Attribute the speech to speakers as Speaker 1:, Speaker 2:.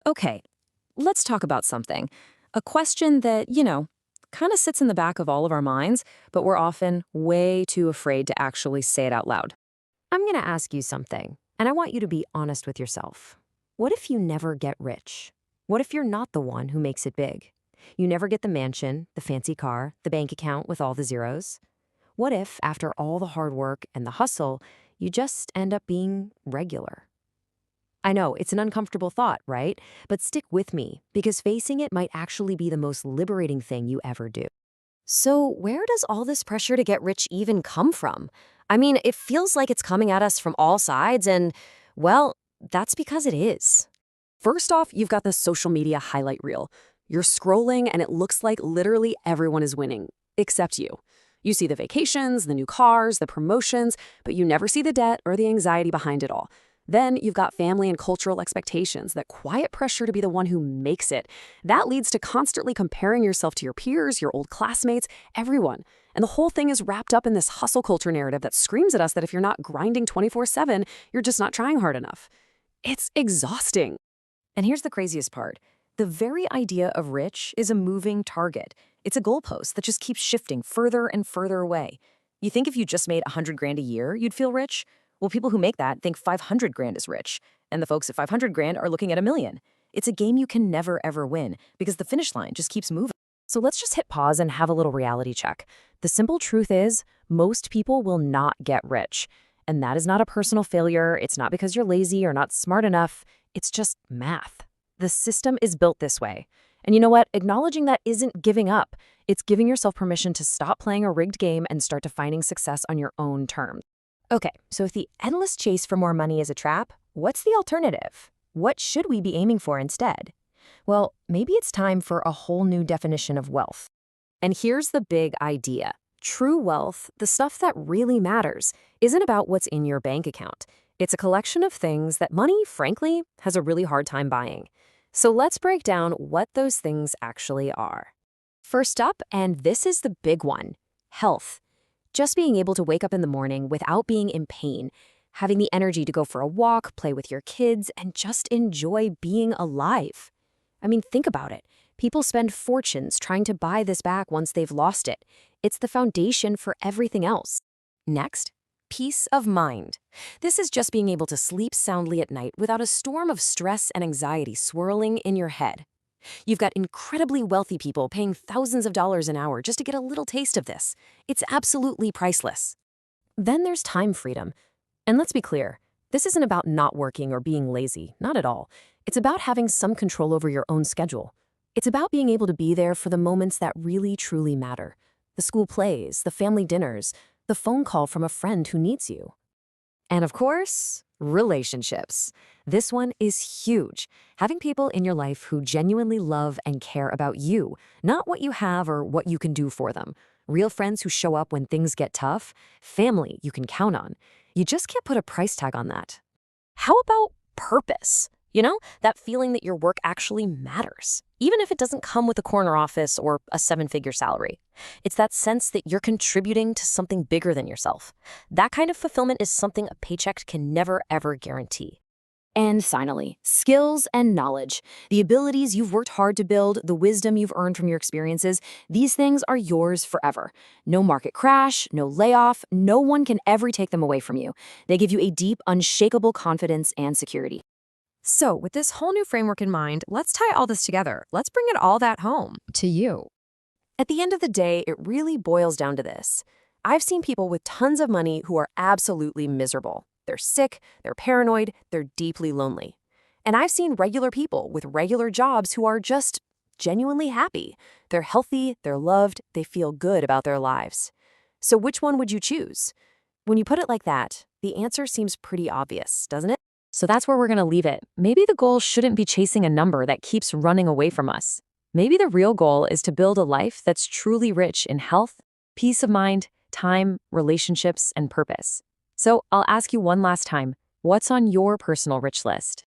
Speaker 1: Okay, let's talk about something. A question that, kind of sits in the back of all of our minds, but we're often way too afraid to actually say it out loud.
Speaker 2: I'm going to ask you something, and I want you to be honest with yourself. What if you never get rich? What if you're not the one who makes it big? You never get the mansion, the fancy car, the bank account with all the zeros? What if, after all the hard work and the hustle, you just end up being regular? I know, it's an uncomfortable thought, right? But stick with me, because facing it might actually be the most liberating thing you ever do.
Speaker 1: So, where does all this pressure to get rich even come from? I mean, it feels like it's coming at us from all sides, and, well, that's because it is. First off, you've got the social media highlight reel. You're scrolling, and it looks like literally everyone is winning, except you. You see the vacations, the new cars, the promotions, but you never see the debt or the anxiety behind it all. Then you've got family and cultural expectations, that quiet pressure to be the one who makes it. That leads to constantly comparing yourself to your peers, your old classmates, everyone. And the whole thing is wrapped up in this hustle culture narrative that screams at us that if you're not grinding 24/7, you're just not trying hard enough. It's exhausting. And here's the craziest part. The very idea of rich is a moving target. It's a goalpost that just keeps shifting further and further away. You think if you just made 100 grand a year, you'd feel rich? Well, people who make that think 500 grand is rich, and the folks at 500 grand are looking at a million. It's a game you can never ever win because the finish line just keeps moving. So let's just hit pause and have a little reality check. The simple truth is, most people will not get rich. And that is not a personal failure. It's not because you're lazy or not smart enough. It's just math. The system is built this way. And you know what? Acknowledging that isn't giving up. It's giving yourself permission to stop playing a rigged game and start defining success on your own terms. Okay, so if the endless chase for more money is a trap, what's the alternative? What should we be aiming for instead? Well, maybe it's time for a whole new definition of wealth. And here's the big idea. True wealth, the stuff that really matters, isn't about what's in your bank account. It's a collection of things that money, frankly, has a really hard time buying. So let's break down what those things actually are. First up, and this is the big one, health. Just being able to wake up in the morning without being in pain, having the energy to go for a walk, play with your kids, and just enjoy being alive. I mean, think about it. People spend fortunes trying to buy this back once they've lost it. It's the foundation for everything else. Next, peace of mind. This is just being able to sleep soundly at night without a storm of stress and anxiety swirling in your head. You've got incredibly wealthy people paying thousands of dollars an hour just to get a little taste of this. It's absolutely priceless. Then there's time freedom. And let's be clear, this isn't about not working or being lazy, not at all. It's about having some control over your own schedule. It's about being able to be there for the moments that really truly matter. The school plays, the family dinners, the phone call from a friend who needs you. And of course, relationships. This one is huge. Having people in your life who genuinely love and care about you, not what you have or what you can do for them. Real friends who show up when things get tough, family you can count on. You just can't put a price tag on that. How about purpose? That feeling that your work actually matters, even if it doesn't come with a corner office or a seven-figure salary. It's that sense that you're contributing to something bigger than yourself. That kind of fulfillment is something a paycheck can never, ever guarantee. And finally, skills and knowledge. The abilities you've worked hard to build, the wisdom you've earned from your experiences, these things are yours forever. No market crash, no layoff, no one can ever take them away from you. They give you a deep, unshakable confidence and security. So, with this whole new framework in mind, let's tie all this together. Let's bring it all that home to you. At the end of the day, it really boils down to this. I've seen people with tons of money who are absolutely miserable. They're sick, they're paranoid, they're deeply lonely. And I've seen regular people with regular jobs who are just genuinely happy. They're healthy, they're loved, they feel good about their lives. So which one would you choose? When you put it like that, the answer seems pretty obvious, doesn't it? So that's where we're going to leave it. Maybe the goal shouldn't be chasing a number that keeps running away from us. Maybe the real goal is to build a life that's truly rich in health, peace of mind, time, relationships, and purpose. So I'll ask you one last time, what's on your personal rich list?